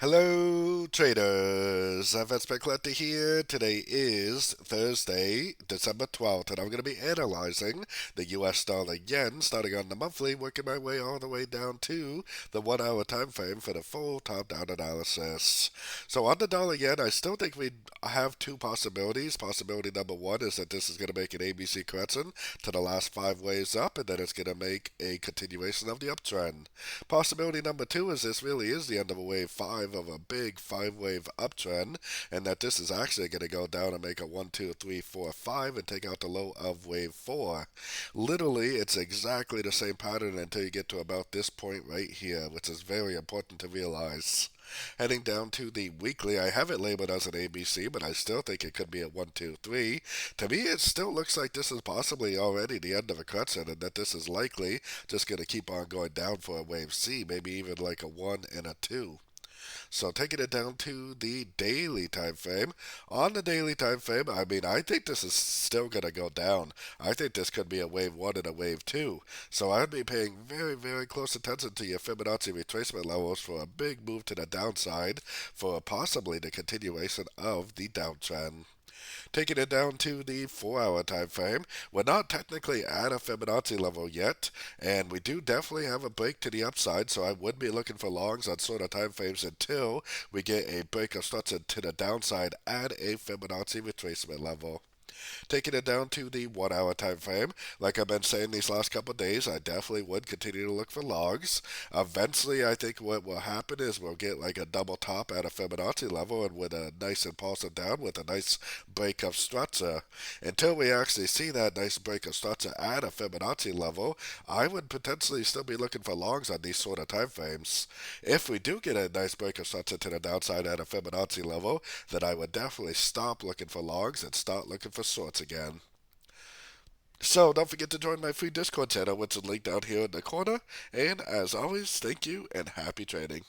Hello, traders. FX Pip Collector here. Today is Thursday, December 12th, and I'm going to be analyzing the US dollar yen, starting on the monthly, working my way all the way down to the 1 hour time frame for the full top-down analysis. So on the dollar yen, I still think we have two possibilities. Possibility number one is that this is going to make an ABC correction to the last 5 waves up, and then it's going to make a continuation of the uptrend. Possibility number two is this really is the end of a wave 5 of a big 5 wave uptrend, and that this is actually going to go down and make a 1, 2, 3, 4, 5 and take out the low of wave 4. Literally, it's exactly the same pattern until you get to about this point right here, which is very important to realize. Heading down to the weekly, I have it labeled as an ABC, but I still think it could be a 1, 2, 3. To me, it still looks like this is possibly already the end of a correction, and that this is likely just going to keep on going down for a wave C, maybe even like a 1 and a 2. So taking it down to the daily time frame. On the daily time frame, I think this is still going to go down. I think this could be a wave 1 and a wave 2. So I'd be paying very, very close attention to your Fibonacci retracement levels for a big move to the downside for possibly the continuation of the downtrend. Taking it down to the 4 hour time frame, we're not technically at a Fibonacci level yet, and we do definitely have a break to the upside, so I would be looking for longs on sort of time frames until we get a break of structure to the downside at a Fibonacci retracement level. Taking it down to the 1 hour time frame, like I've been saying these last couple of days, I definitely would continue to look for logs. Eventually, I think what will happen is we'll get like a double top at a Fibonacci level and with a nice impulsive down with a nice break of structure. Until we actually see that nice break of structure at a Fibonacci level, I would potentially still be looking for longs on these sort of time frames. If we do get a nice break of structure to the downside at a Fibonacci level, then I would definitely stop looking for logs and start looking for sorts again. So don't forget to join my free Discord channel, which is linked down here in the corner. And as always, thank you and happy trading.